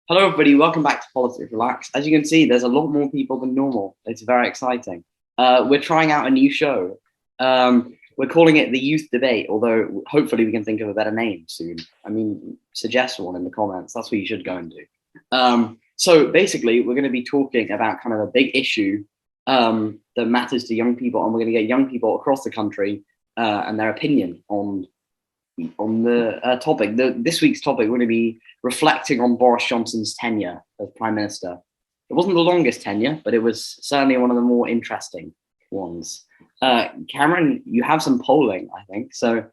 Hello, everybody. Welcome back to Politics Relax. As you can see, there's a lot more people than normal. It's very exciting. We're trying out a new show. We're calling it the Youth Debate, although hopefully we can think of a better name soon. I mean, suggest one in the comments. That's what you should go and do. So basically, we're going to be talking about kind of a big issue that matters to young people, and we're going to get young people across the country and their opinion on the topic. This week's topic, we're going to be reflecting on Boris Johnson's tenure as Prime Minister. It wasn't the longest tenure, but it was certainly one of the more interesting ones. Cameron, you have some polling, I think. So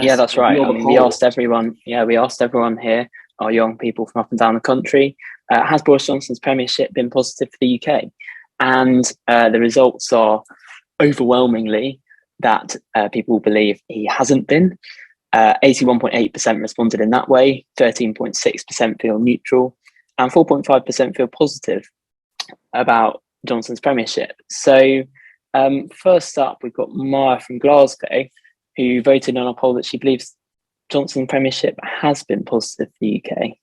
yeah, that's right. I mean, we asked everyone. Yeah, we asked everyone here, our young people from up and down the country, has Boris Johnson's premiership been positive for the UK? And the results are overwhelmingly that people believe he hasn't been. 81.8% responded in that way, 13.6% feel neutral, and 4.5% feel positive about Johnson's premiership. So first up, we've got Maya from Glasgow, who voted on a poll that she believes Johnson's premiership has been positive for the UK.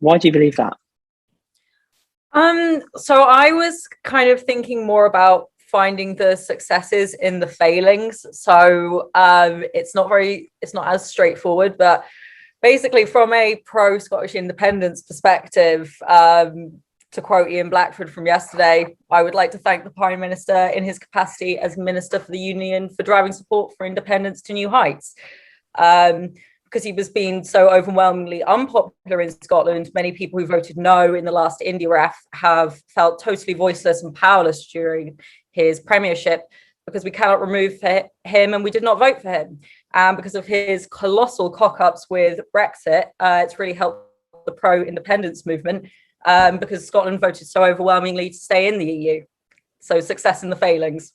Why do you believe that? So I was kind of thinking more about finding the successes in the failings. So it's not as straightforward, but basically from a pro-Scottish independence perspective, to quote Ian Blackford from yesterday, I would like to thank the Prime Minister in his capacity as Minister for the Union for driving support for independence to new heights. Because he was being so overwhelmingly unpopular in Scotland, many people who voted no in the last India ref have felt totally voiceless and powerless during his premiership, because we cannot remove him and we did not vote for him. Because of his colossal cock-ups with Brexit, it's really helped the pro-independence movement, because Scotland voted so overwhelmingly to stay in the EU. So success in the failings.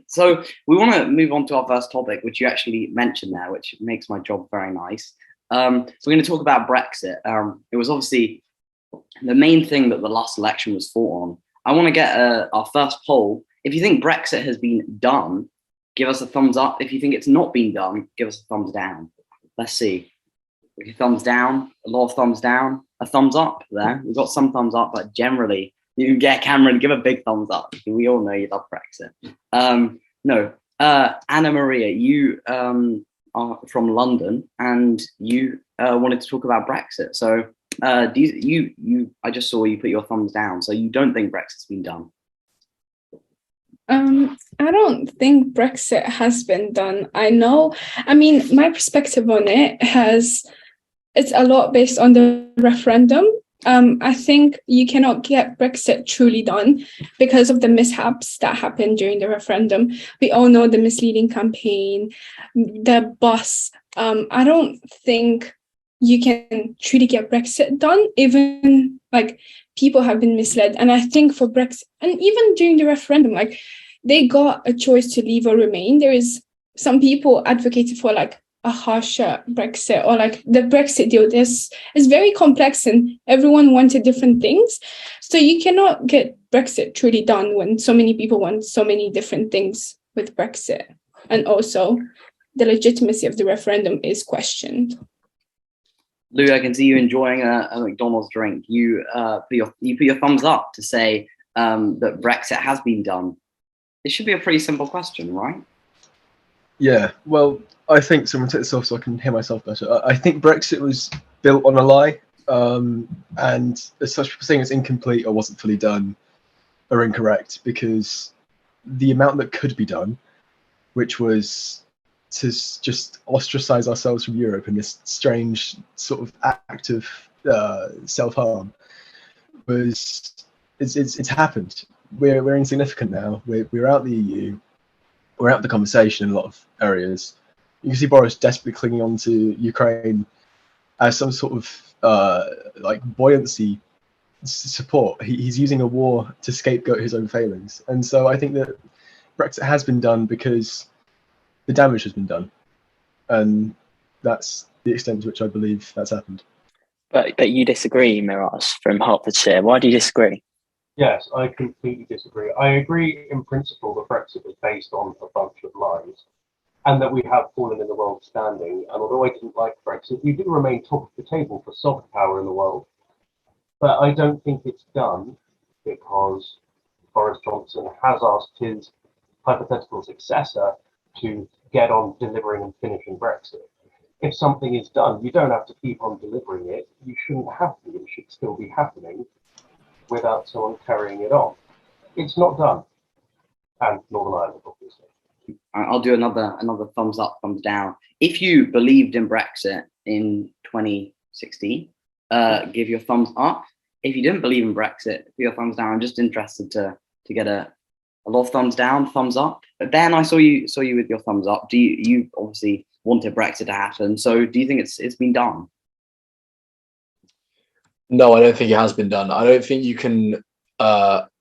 So we want to move on to our first topic, which you actually mentioned there, which makes my job very nice. So we're going to talk about Brexit. It was obviously the main thing that the last election was fought on. I want to get our first poll. If you think Brexit has been done, give us a thumbs up. If you think it's not been done, give us a thumbs down. Let's see. Thumbs down, a lot of thumbs down, a thumbs up there. We've got some thumbs up, but generally, you can get Cameron, give a big thumbs up. We all know you love Brexit. Anna Maria, you are from London, and you wanted to talk about Brexit. So I just saw you put your thumbs down. So you don't think Brexit's been done? I don't think Brexit has been done. My perspective on it's a lot based on the referendum. I think you cannot get Brexit truly done because of the mishaps that happened during the referendum. We all know the misleading campaign, the bus. I don't think you can truly get Brexit done, even people have been misled. And I think for Brexit, and even during the referendum, they got a choice to leave or remain. There is some people advocated for a harsher Brexit, or the Brexit deal. It's very complex and everyone wanted different things. So you cannot get Brexit truly done when so many people want so many different things with Brexit. And also the legitimacy of the referendum is questioned. Lou, I can see you enjoying a McDonald's drink. You put your thumbs up to say that Brexit has been done. It should be a pretty simple question, right? Yeah, well, I think someone take this off so I can hear myself better. I think Brexit was built on a lie, and as such, people saying it's incomplete or wasn't fully done are incorrect, because the amount that could be done, which was to just ostracize ourselves from Europe in this strange sort of act of self-harm, it's happened. We're insignificant now. We're out the EU. We're out of the conversation in a lot of areas. You can see Boris desperately clinging on to Ukraine as some sort of buoyancy support. He's using a war to scapegoat his own failings. And so I think that Brexit has been done because the damage has been done. And that's the extent to which I believe that's happened. But you disagree, Mirage from Hertfordshire. Why do you disagree? Yes, I completely disagree. I agree in principle that Brexit was based on a bunch of lies. and that we have fallen in the world standing. And although I didn't like Brexit, we do remain top of the table for soft power in the world. But I don't think it's done because Boris Johnson has asked his hypothetical successor to get on delivering and finishing Brexit. If something is done, you don't have to keep on delivering it. You shouldn't have to. It should still be happening without someone carrying it on. It's not done. And Northern Ireland, obviously. I'll do another thumbs up, thumbs down. If you believed in Brexit in 2016, give your thumbs up. If you didn't believe in Brexit, give your thumbs down. I'm just interested to get a lot of thumbs down, thumbs up. But Ben, I saw you with your thumbs up. Do you obviously wanted Brexit to happen? So do you think it's been done? No, I don't think it has been done. I don't think you can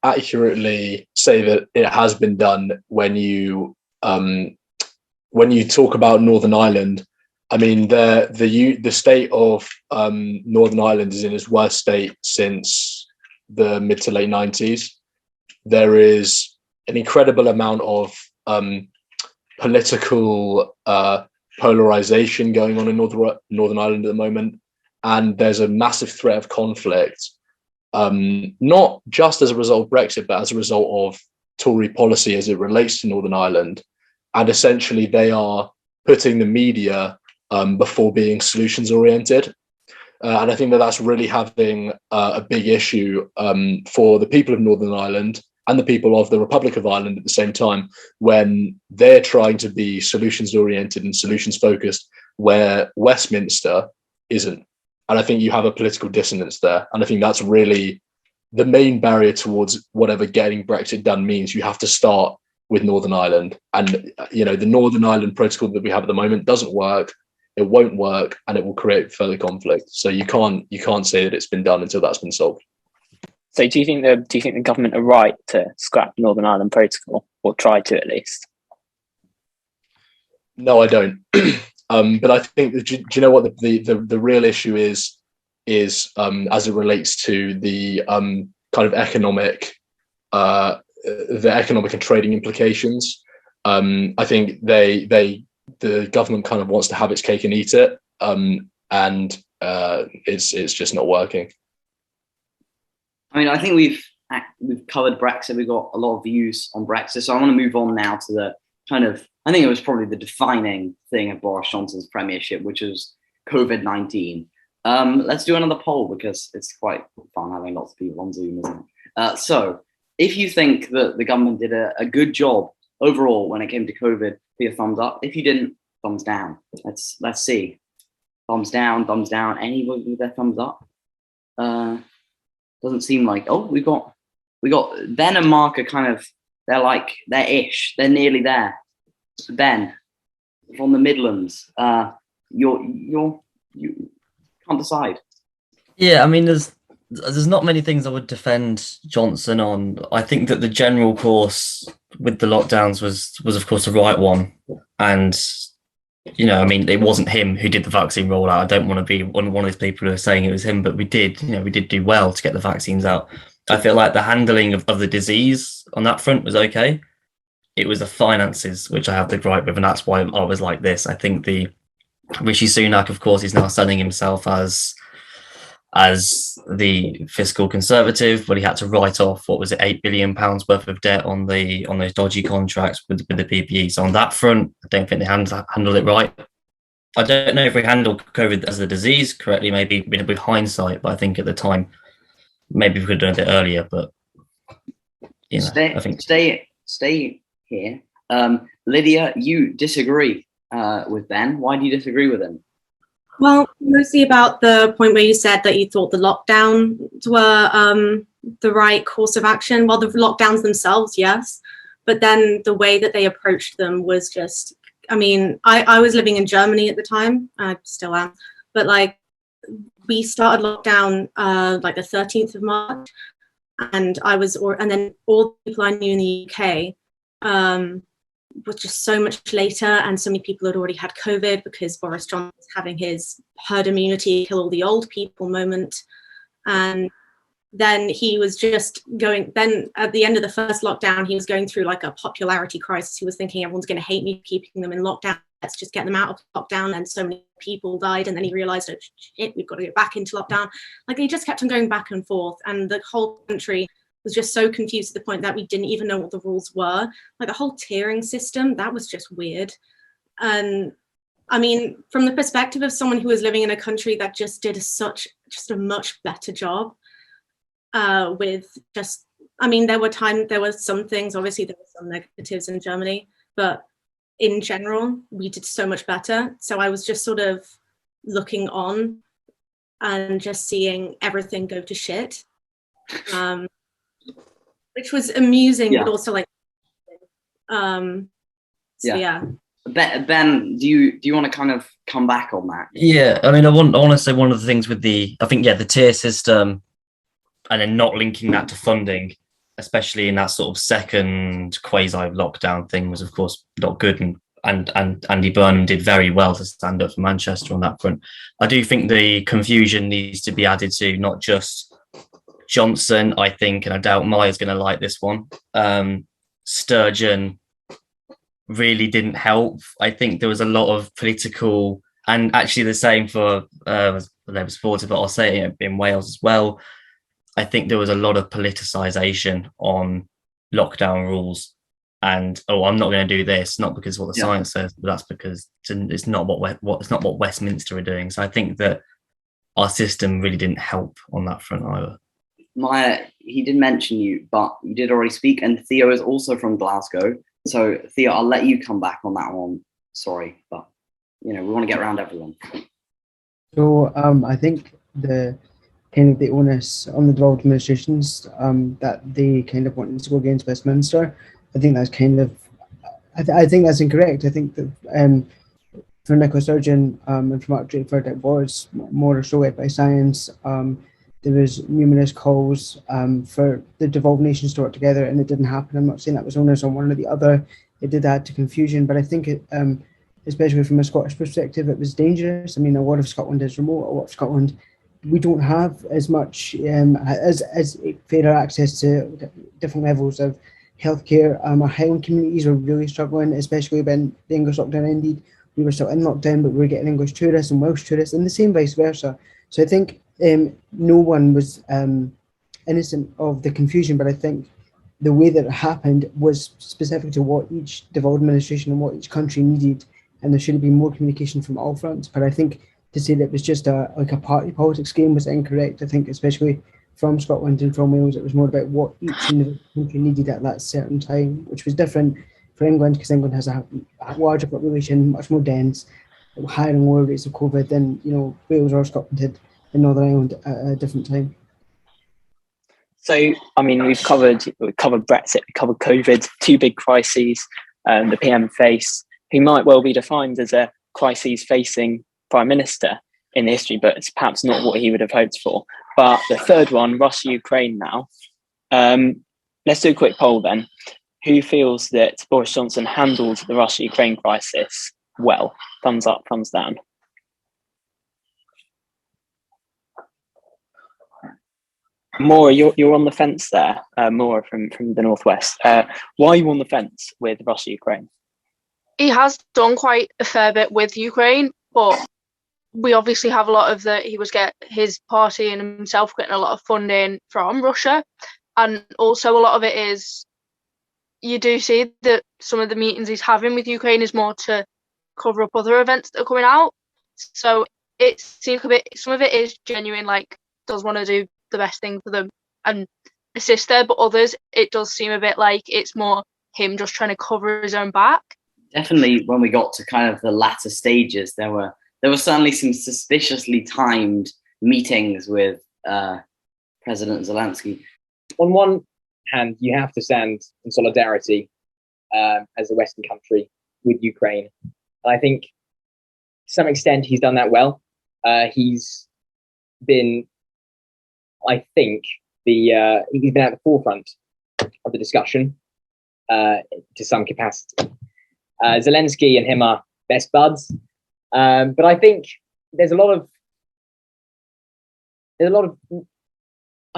accurately say that it has been done when you talk about Northern Ireland. I mean, the state of Northern Ireland is in its worst state since the mid to late 90s. There is an incredible amount of political polarization going on in Northern Ireland at the moment, and there's a massive threat of conflict, not just as a result of Brexit, but as a result of Tory policy as it relates to Northern Ireland. And essentially, they are putting the media before being solutions oriented. And I think that that's really having a big issue for the people of Northern Ireland and the people of the Republic of Ireland at the same time, when they're trying to be solutions oriented and solutions focused, where Westminster isn't. And I think you have a political dissonance there. And I think that's really the main barrier towards whatever getting Brexit done means. You have to start with Northern Ireland. And, you know, the Northern Ireland protocol that we have at the moment doesn't work. It won't work, and it will create further conflict. So you can't say that it's been done until that's been solved. So do you think the government are right to scrap Northern Ireland Protocol, or try to at least? No, I don't. But I think do you know what the real issue is as it relates to the kind of economic and trading implications. I think the government kind of wants to have its cake and eat it, and it's just not working. I mean, I think we've covered Brexit. We've got a lot of views on Brexit. So I want to move on now to the kind of, I think it was probably the defining thing of Boris Johnson's premiership, which was COVID-19. Let's do another poll because it's quite fun having lots of people on Zoom, isn't it? So if you think that the government did a good job overall when it came to COVID, put your thumbs up. If you didn't, thumbs down. Let's see. Thumbs down, thumbs down. Anybody with their thumbs up? Doesn't seem like. Oh, we got Ben and Mark are kind of, they're ish. They're nearly there. Ben from the Midlands. You can't decide. Yeah, I mean, there's not many things I would defend Johnson on. I think that the general course with the lockdowns was of course the right one, and you know, I mean, it wasn't him who did the vaccine rollout. I don't want to be one of those people who are saying it was him, but we did do well to get the vaccines out. I feel like the handling of the disease on that front was okay. It was the finances which I have the gripe with, and that's why I was like this. I think the Rishi Sunak, of course, is now selling himself as the fiscal conservative, but he had to write off, what was it, £8 billion worth of debt on those dodgy contracts with the PPE. So on that front, I don't think they handled it right. I don't know if we handled COVID as a disease correctly, maybe with hindsight, but I think at the time, maybe we could have done it a bit earlier. But you know, I think stay here. Lydia, you disagree with Ben. Why do you disagree with him? Well, mostly about the point where you said that you thought the lockdowns were the right course of action. Well, the lockdowns themselves, yes. But then the way that they approached them was just, I mean, I was living in Germany at the time. I still am. But like, we started lockdown like the 13th of March. And and then all the people I knew in the UK was just so much later, and so many people had already had COVID because Boris Johnson was having his herd immunity, kill all the old people moment. And then he was just going, then at the end of the first lockdown, he was going through like a popularity crisis. He was thinking everyone's going to hate me keeping them in lockdown. Let's just get them out of lockdown. And so many people died. And then he realized, oh shit, we've got to go back into lockdown. Like, he just kept on going back and forth. And the whole country was just so confused to the point that we didn't even know what the rules were. Like, the whole tiering system, that was just weird. And I mean, from the perspective of someone who was living in a country that just did a much better job with just, I mean, there were some things, obviously there were some negatives in Germany, but in general, we did so much better. So I was just sort of looking on and just seeing everything go to shit, which was amusing, but also like, yeah. Ben, do you want to kind of come back on that? Yeah, I mean, I want to say one of the things with the tier system, and then not linking that to funding, especially in that sort of second quasi lockdown thing, was of course not good. And Andy Burnham did very well to stand up for Manchester on that front. I do think the confusion needs to be added to not just Johnson, I think, and I doubt Maya's going to like this one. Sturgeon really didn't help. I think there was a lot of political, and actually the same for Labour supporter, but I'll say it in Wales as well. I think there was a lot of politicisation on lockdown rules, and I'm not going to do this, not because of what the science says, but that's because it's not what Westminster are doing. So I think that our system really didn't help on that front either. Maya, he did mention you, but you did already speak, and Theo is also from Glasgow. So Theo, I'll let you come back on that one. Sorry, but we want to get around everyone. So I think the onus on the devolved administrations that they kind of wanted to go against Westminster, I think that's kind of, I think that's incorrect. I think that for Nicola Sturgeon and for Mark Drakeford, it was more or so led by science. There was numerous calls for the devolved nations to work together, and it didn't happen. I'm not saying that was onus on one or the other. It did add to confusion, but I think it, especially from a Scottish perspective, it was dangerous. I mean, a lot of Scotland is remote. A lot of Scotland, we don't have as much as fairer access to different levels of healthcare. Our Highland communities are really struggling, especially when the English lockdown ended. We were still in lockdown, but we were getting English tourists and Welsh tourists, and the same vice versa. So I think no one was innocent of the confusion, but I think the way that it happened was specific to what each devolved administration and what each country needed, and there should have been more communication from all fronts. But I think to say that it was just a party politics game was incorrect. I think, especially from Scotland and from Wales, it was more about what each individual country needed at that certain time, which was different for England, because England has a larger population, much more dense, higher and lower rates of COVID than Wales or Scotland did in Northern Ireland at a different time. So, I mean, we've covered Brexit, we covered COVID, two big crises the PM face, who might well be defined as a crises facing Prime Minister in history, but it's perhaps not what he would have hoped for. But the third one, Russia-Ukraine now. Let's do a quick poll then. Who feels that Boris Johnson handled the Russia-Ukraine crisis well? Thumbs up, thumbs down. Maura, you're on the fence there. Maura from the Northwest. Why are you on the fence with Russia-Ukraine? He has done quite a fair bit with Ukraine, but we obviously have a lot of that. He was his party and himself getting a lot of funding from Russia, and also a lot of it is, you do see that some of the meetings he's having with Ukraine is more to cover up other events that are coming out. So it seems some of it is genuine, like does want to do the best thing for them and assist there, but others it does seem a bit like it's more him just trying to cover his own back. Definitely, when we got to kind of the latter stages, there were certainly some suspiciously timed meetings with President Zelensky. On one hand, you have to stand in solidarity as a Western country with Ukraine. And I think to some extent he's done that well. He's been, I think, he's been at the forefront of the discussion to some capacity. Zelensky and him are best buds, but I think there's a lot of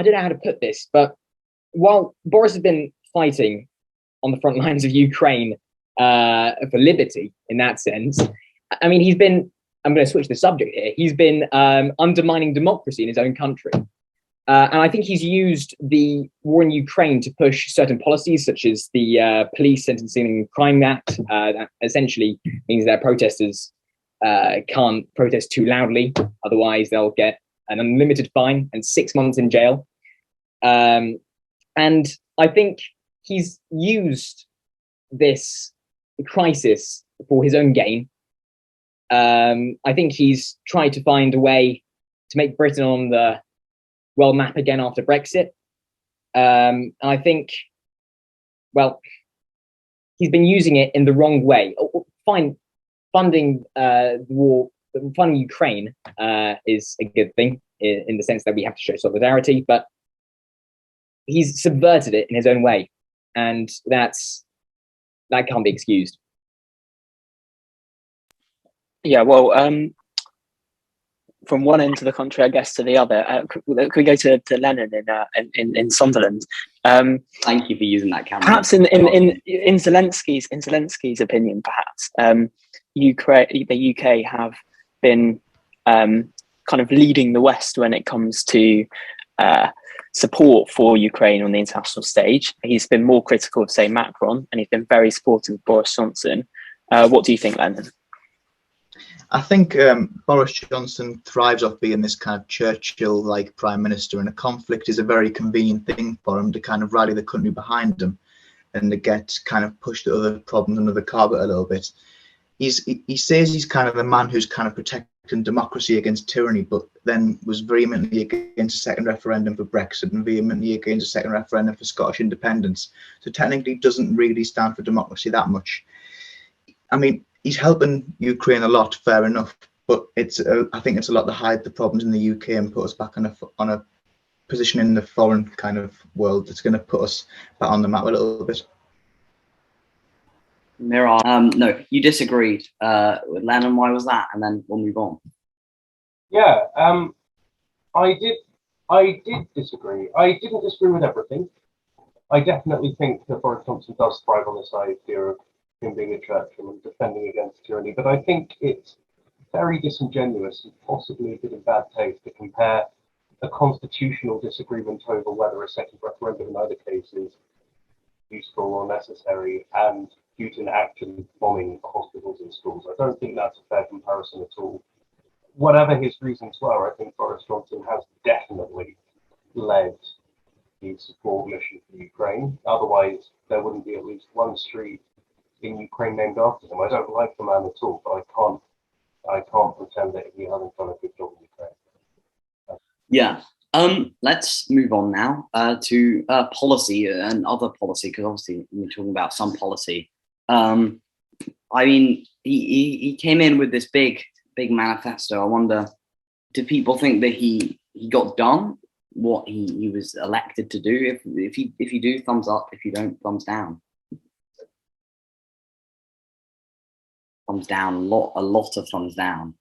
I don't know how to put this, but while Boris has been fighting on the front lines of Ukraine for liberty in that sense, I mean, he's been, I'm going to switch the subject here, he's been undermining democracy in his own country. And I think he's used the war in Ukraine to push certain policies, such as the police sentencing crime act, that essentially means that protesters can't protest too loudly, otherwise they'll get an unlimited fine and 6 months in jail. And I think he's used this crisis for his own gain. I think he's tried to find a way to make Britain on the world map again after Brexit. And I think, well, he's been using it in the wrong way. Funding the war, funding Ukraine is a good thing in the sense that we have to show solidarity, but he's subverted it in his own way, and that can't be excused. Yeah, well, from one end of the country, I guess, to the other, could we go to Lennon in Sunderland? Thank you for using that camera. Perhaps in Zelensky's opinion, perhaps the UK have been kind of leading the West when it comes to support for Ukraine on the international stage. He's been more critical of, say, Macron, and he's been very supportive of Boris Johnson. What do you think, Lennon? I think Boris Johnson thrives off being this kind of Churchill-like prime minister, and a conflict is a very convenient thing for him to kind of rally the country behind him and to get kind of pushed the other problems under the carpet a little bit. He says he's kind of the man who's kind of protecting democracy against tyranny, but then was vehemently against a second referendum for Brexit and vehemently against a second referendum for Scottish independence. So technically doesn't really stand for democracy that much. I mean, he's helping Ukraine a lot, fair enough, but I think it's a lot to hide the problems in the UK and put us back on a position in the foreign kind of world that's going to put us back on the map a little bit. Miran, no, you disagreed with Lennon. Why was that? And then we'll move on. Yeah, I did disagree. I didn't disagree with everything. I definitely think that Boris Johnson does thrive on this idea of him being a churchman and defending against tyranny, but I think it's very disingenuous and possibly a bit in bad taste to compare a constitutional disagreement over whether a second referendum in either case is useful or necessary and Putin actually bombing hospitals and schools. I don't think that's a fair comparison at all. Whatever his reasons were, I think Boris Johnson has definitely led the support mission for Ukraine. Otherwise, there wouldn't be at least one street in Ukraine named after him. I don't like the man at all, but I can't pretend that he hasn't done a good job in Ukraine. Yeah. Let's move on now to policy and other policy, because obviously we're talking about some policy. I mean, he came in with this big manifesto. I wonder, do people think that he got done what he was elected to do? If you do, thumbs up. If you don't, thumbs down. Thumbs down. A lot of thumbs down.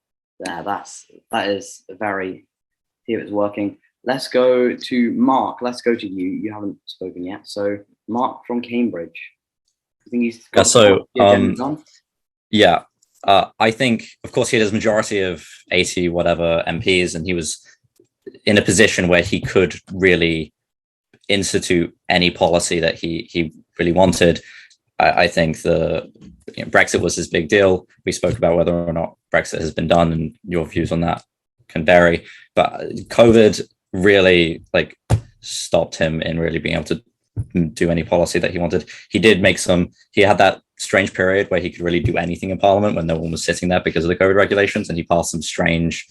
Yeah, that is very. Here it's working. Let's go to Mark. Let's go to you. You haven't spoken yet. So Mark from Cambridge. I think he's got yeah. I think, of course, he had his majority of 80 whatever MPs, and he was in a position where he could really institute any policy that he really wanted. I think Brexit was his big deal. We spoke about whether or not Brexit has been done, and your views on that can vary. But COVID really stopped him in really being able to do any policy that he wanted. He had that strange period where he could really do anything in Parliament when no one was sitting there because of the COVID regulations, and he passed some strange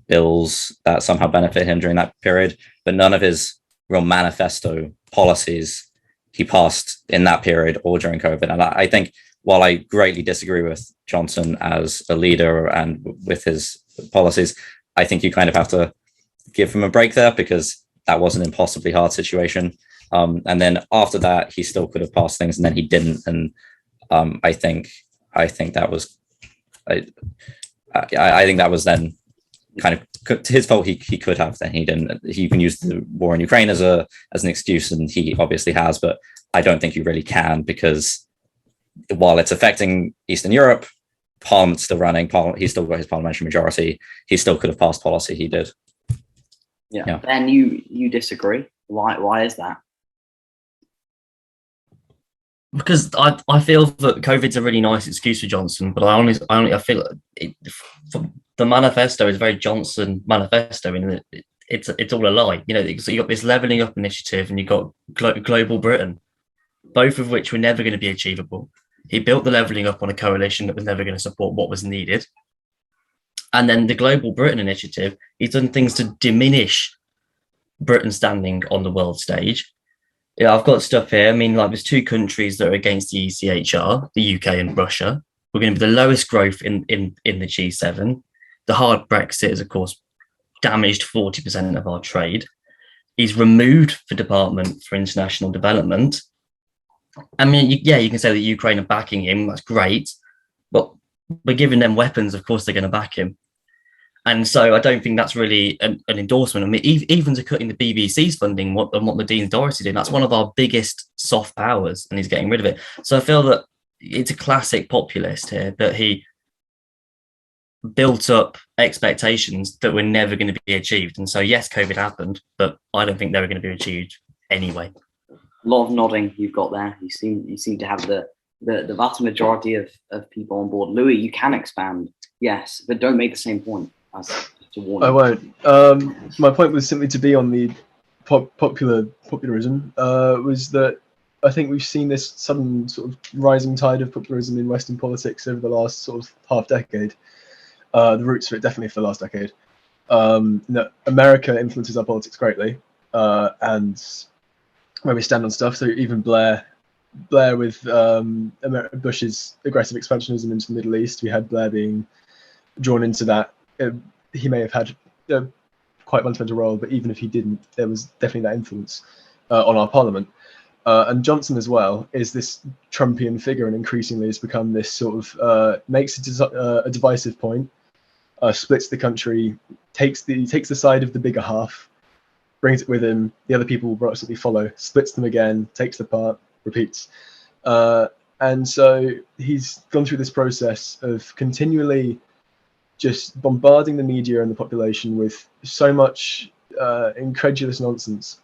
bills that somehow benefit him during that period. But none of his real manifesto policies he passed in that period or during COVID. And I think, while I greatly disagree with Johnson as a leader and with his policies, I think you kind of have to give him a break there, because that was an impossibly hard situation. And then after that, he still could have passed things, and then he didn't. And I think that was, I think that was then kind of to his fault, he could have. Then he didn't. You can use the war in Ukraine as an excuse, and he obviously has. But I don't think you really can, because while it's affecting Eastern Europe, Parliament's still running. He's still got his parliamentary majority. He still could have passed policy. He did. Yeah. Ben, you disagree. Why is that? Because I feel that COVID's a really nice excuse for Johnson, but I feel the manifesto is a very Johnson manifesto, and it's all a lie. So you got this levelling up initiative, and you got Global Britain, both of which were never going to be achievable. He built the levelling up on a coalition that was never going to support what was needed. And then the Global Britain initiative, he's done things to diminish Britain's standing on the world stage. Yeah, I've got stuff here. I mean, like, there's two countries that are against the ECHR, the UK and Russia. We're going to be the lowest growth in the G7. The hard Brexit has, of course, damaged 40% of our trade. He's removed the Department for International Development. I mean, you can say that Ukraine are backing him. That's great. But we're giving them weapons. Of course, they're going to back him. And so I don't think that's really an endorsement. I mean, even to cutting the BBC's funding, what Nadine Dorothy did, that's one of our biggest soft powers, and he's getting rid of it. So I feel that it's a classic populist here, that he built up expectations that were never going to be achieved. And so, yes, COVID happened, but I don't think they were going to be achieved anyway. A lot of nodding you've got there. You seem to have the vast majority of people on board. Louis, you can expand, yes, but don't make the same point. I won't. My point was simply to be on the popularism. Was that I think we've seen this sudden sort of rising tide of popularism in Western politics over the last sort of half decade. The roots of it definitely for the last decade. America influences our politics greatly, and where we stand on stuff. So even Blair with Bush's aggressive expansionism into the Middle East, we had Blair being drawn into that. He may have had quite a fundamental role, but even if he didn't, there was definitely that influence on our parliament. And Johnson as well is this Trumpian figure, and increasingly has become this sort of makes a divisive point, splits the country, takes the side of the bigger half, brings it with him. The other people will absolutely follow, splits them again, takes the part, repeats. And so he's gone through this process of continually just bombarding the media and the population with so much incredulous nonsense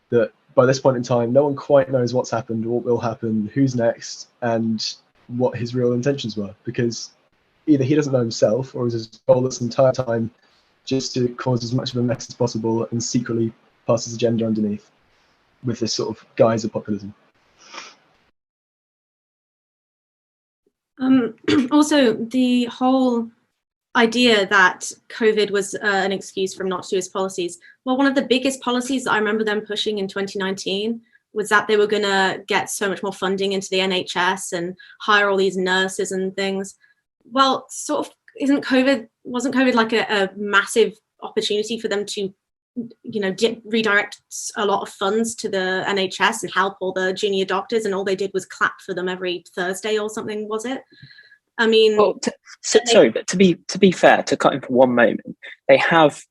that by this point in time, no one quite knows what's happened, what will happen, who's next, and what his real intentions were. Because either he doesn't know himself, or is his goal this entire time just to cause as much of a mess as possible and secretly pass his agenda underneath with this sort of guise of populism. Also, the whole idea that COVID was an excuse for him not to do his policies. Well, one of the biggest policies that I remember them pushing in 2019 was that they were going to get so much more funding into the NHS and hire all these nurses and things. Well, sort of, wasn't COVID like a massive opportunity for them to, redirect a lot of funds to the NHS and help all the junior doctors, and all they did was clap for them every Thursday or something, was it? I mean, well, sorry, but to be fair, to cut in for one moment, they have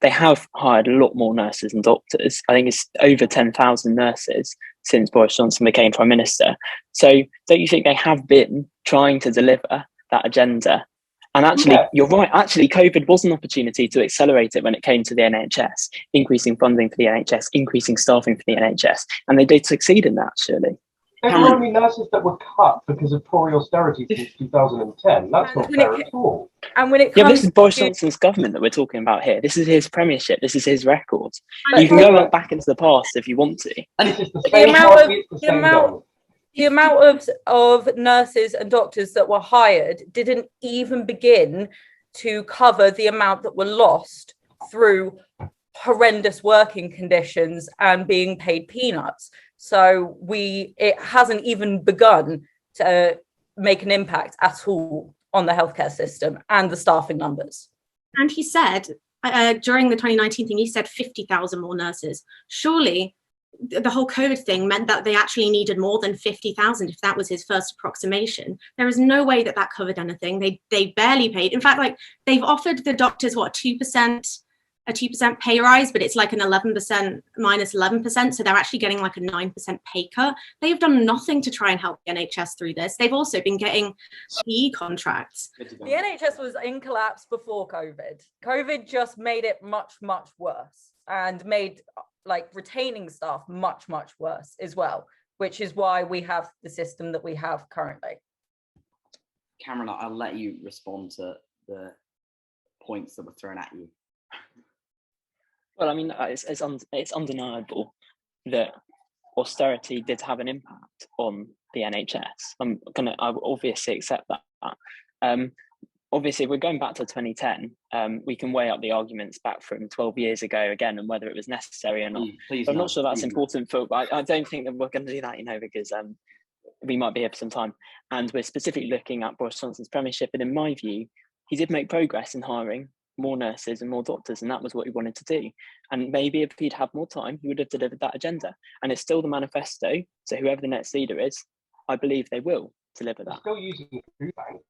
hired a lot more nurses and doctors. I think it's over 10,000 nurses since Boris Johnson became Prime Minister. So don't you think they have been trying to deliver that agenda? And actually, You're right. Actually, COVID was an opportunity to accelerate it when it came to the NHS, increasing funding for the NHS, increasing staffing for the NHS. And they did succeed in that, surely. There were only nurses that were cut because of Tory austerity since 2010. That's not fair at all. And when it comes this is Boris Johnson's government that we're talking about here. This is his premiership. This is his record. You can go back into the past if you want to. And it's just the amount of nurses and doctors that were hired didn't even begin to cover the amount that were lost through horrendous working conditions and being paid peanuts. So it hasn't even begun to make an impact at all on the healthcare system and the staffing numbers. And he said, during the 2019 thing, he said 50,000 more nurses. Surely the whole COVID thing meant that they actually needed more than 50,000 if that was his first approximation. There is no way that that covered anything. They barely paid. In fact, like, they've offered the doctors what, 2%, a 2% pay rise, but it's like an 11% minus 11%, so they're actually getting like a 9% pay cut. They've done nothing to try and help the NHS through this. They've also been getting PE contracts. The NHS was in collapse before COVID. COVID just made it much, much worse, and made like retaining staff much, much worse as well, which is why we have the system that we have currently. Cameron, I'll let you respond to the points that were thrown at you. Well, I mean, it's undeniable that austerity did have an impact on the NHS. I will obviously accept that. Obviously, if we're going back to 2010, we can weigh up the arguments back from 12 years ago again and whether it was necessary or not. But I'm not sure that's important for. I don't think that we're going to do that, because we might be here for some time. And we're specifically looking at Boris Johnson's premiership. And in my view, he did make progress in hiring more nurses and more doctors, and that was what he wanted to do. And maybe if he'd had more time, he would have delivered that agenda. And it's still the manifesto. So whoever the next leader is, I believe they will deliver that. Still using food banks.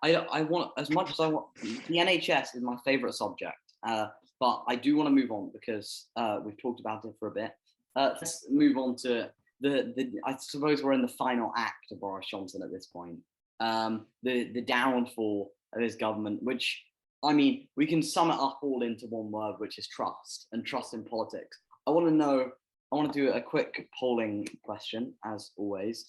I want, as much as I want, the NHS is my favourite subject, but I do want to move on because we've talked about it for a bit. Let's move on to I suppose we're in the final act of Boris Johnson at this point. The downfall of his government, which, I mean, we can sum it up all into one word, which is trust, and trust in politics. I want to do a quick polling question, as always.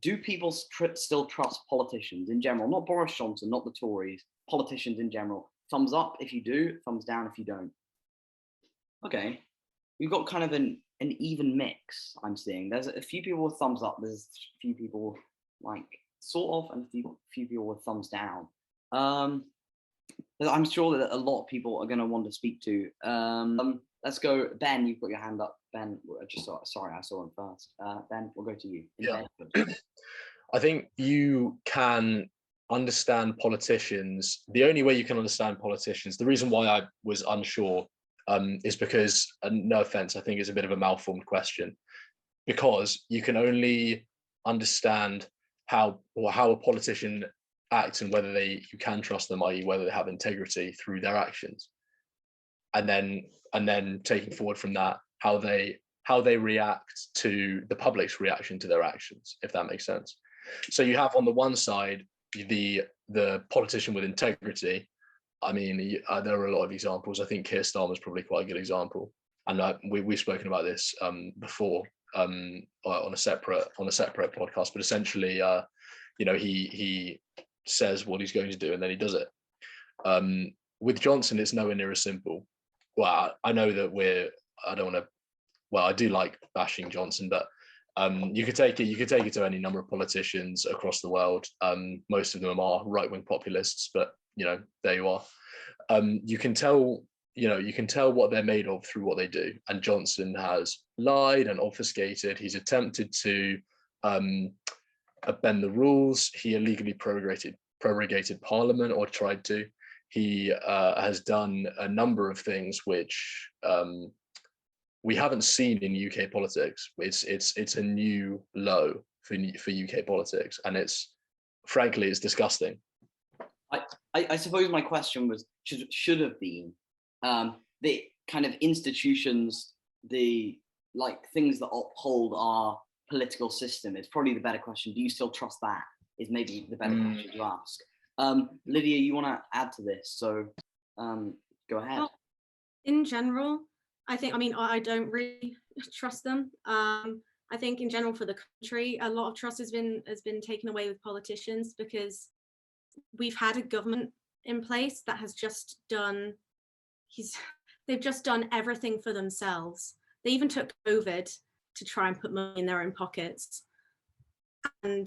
Do people still trust politicians in general? Not Boris Johnson, not the Tories, politicians in general. Thumbs up if you do, thumbs down if you don't. Okay, we've got kind of an even mix, I'm seeing. There's a few people with thumbs up, there's a few people like sort of, and a few people with thumbs down. But I'm sure that a lot of people are going to want to speak to. Let's go, Ben, you've got your hand up. Ben, sorry, I saw him first. Ben, we'll go to you. Yeah. I think you can understand politicians. The only way you can understand politicians, the reason why I was unsure is because, no offense, I think it's a bit of a malformed question, because you can only understand how a politician acts and whether you can trust them, i.e. whether they have integrity through their actions. And then taking forward from that, how they react to the public's reaction to their actions, if that makes sense. So you have on the one side the politician with integrity. I mean, there are a lot of examples. I think Keir Starmer is probably quite a good example, and we've spoken about this before on a separate podcast. But essentially, he says what he's going to do and then he does it. With Johnson, it's nowhere near as simple. Well, I know that I do like bashing Johnson, but you could take it to any number of politicians across the world. Most of them are right-wing populists, but there you are. You can tell what they're made of through what they do. And Johnson has lied and obfuscated. He's attempted to bend the rules. He illegally prorogated Parliament, or tried to. He has done a number of things which we haven't seen in UK politics. It's a new low for UK politics, and it's disgusting. I suppose my question was should have been the kind of institutions, the things that uphold our political system. It's probably the better question. Do you still trust that? Is maybe the better question to ask. Lydia, you want to add to this? So go ahead. Well, in general, I don't really trust them. I think in general for the country, a lot of trust has been taken away with politicians, because we've had a government in place that has just done they've just done everything for themselves. They even took COVID to try and put money in their own pockets. And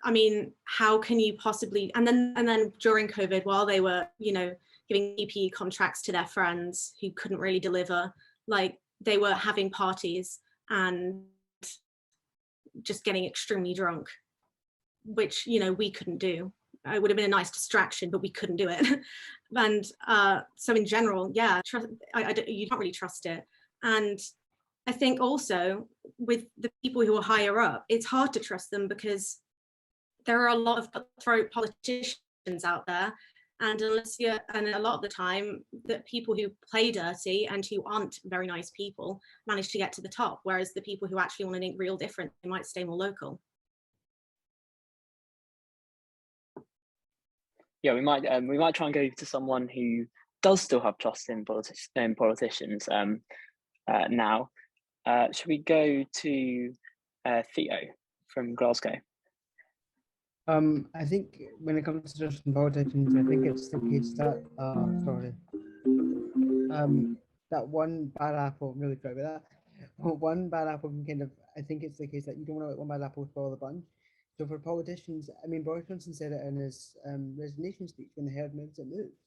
I mean, how can you possibly, and then during COVID, while they were, giving PPE contracts to their friends who couldn't really deliver, they were having parties and just getting extremely drunk, which, we couldn't do. It would have been a nice distraction, but we couldn't do it. And so in general, yeah, you don't really trust it. And I think also with the people who are higher up, it's hard to trust them because there are a lot of cutthroat politicians out there. And and a lot of the time, the people who play dirty and who aren't very nice people manage to get to the top, whereas the people who actually want to make real difference, they might stay more local. Yeah, we might try and go to someone who does still have trust in politicians now. Should we go to Theo from Glasgow? I think when it comes to trust in politicians, I think it's the case that that one bad apple. I'm really sorry about that. One bad apple can kind of. I think it's the case that you don't want to let one bad apple spoil the bunch. So for politicians, I mean, Boris Johnson said it in his resignation speech when the herd moves, it moves.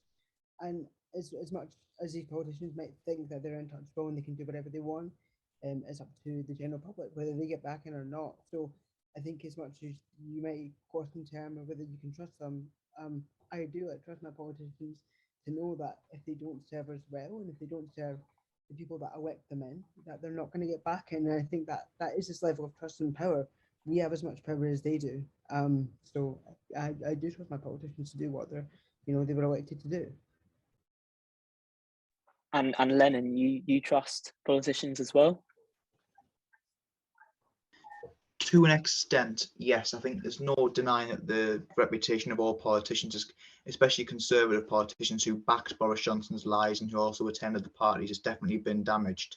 And as much as these politicians might think that they're untouchable and they can do whatever they want, it's up to the general public whether they get back in or not. So I think as much as you might question term or whether you can trust them, I do trust my politicians to know that if they don't serve us well and if they don't serve the people that elect them in, that they're not going to get back in. And I think that is this level of trust and power. We have as much power as they do. So I do trust my politicians to do what they were elected to do. And Lennon, you trust politicians as well? To an extent, yes. I think there's no denying that the reputation of all politicians, especially conservative politicians who backed Boris Johnson's lies and who also attended the parties, has definitely been damaged.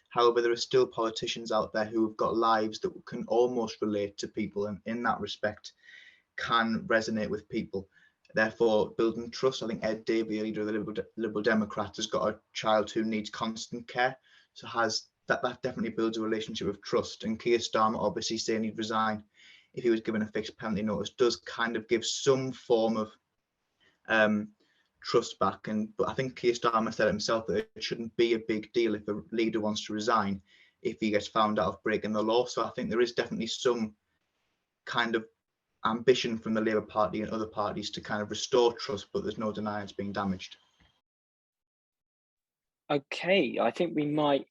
However, there are still politicians out there who have got lives that can almost relate to people, and in that respect can resonate with people. Therefore, building trust. I think Ed Davey, a leader of the Liberal Democrats, has got a child who needs constant care. So that definitely builds a relationship of trust. And Keir Starmer obviously saying he'd resign if he was given a fixed penalty notice does kind of give some form of trust back. But I think Keir Starmer said himself that it shouldn't be a big deal if a leader wants to resign if he gets found out of breaking the law. So I think there is definitely some kind of ambition from the Labour Party and other parties to kind of restore trust, but there's no denying it's being damaged. Okay, I think we might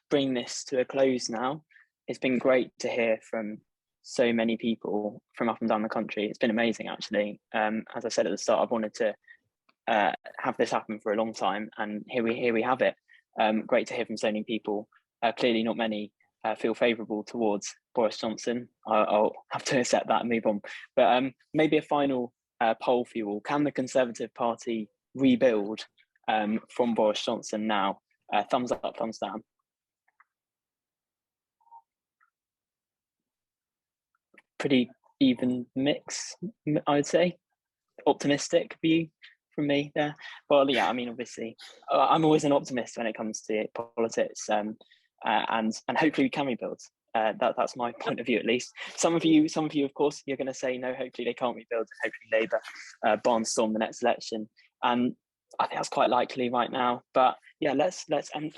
bring this to a close now. It's been great to hear from so many people from up and down the country. It's been amazing, actually. As I said at the start, I've wanted to have this happen for a long time, and here we have it. Great to hear from so many people. Clearly, not many feel favourable towards Boris Johnson. I'll have to accept that and move on. But maybe a final poll for you all. Can the Conservative Party rebuild from Boris Johnson now? Thumbs up, thumbs down. Pretty even mix, I would say. Optimistic view from me there. Well, yeah, I mean, obviously, I'm always an optimist when it comes to politics, and hopefully we can rebuild. That's my point of view, at least. Some of you, of course, you're going to say no. Hopefully they can't rebuild. Hopefully Labour barnstorm the next election, and I think that's quite likely right now. But yeah, let's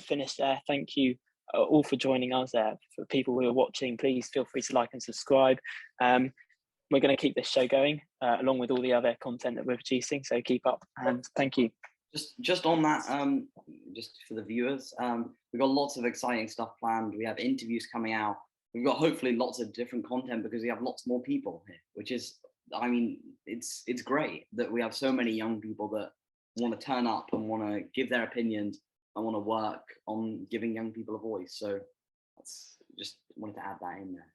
finish there. Thank you all for joining us. For people who are watching, please feel free to like and subscribe. We're going to keep this show going along with all the other content that we're producing. So keep up, and thank you. Just on that, just for the viewers, we've got lots of exciting stuff planned. We have interviews coming out. We've got hopefully lots of different content because we have lots more people here, which is, I mean, it's great that we have so many young people that want to turn up and want to give their opinions and want to work on giving young people a voice. So that's just wanted to add that in there.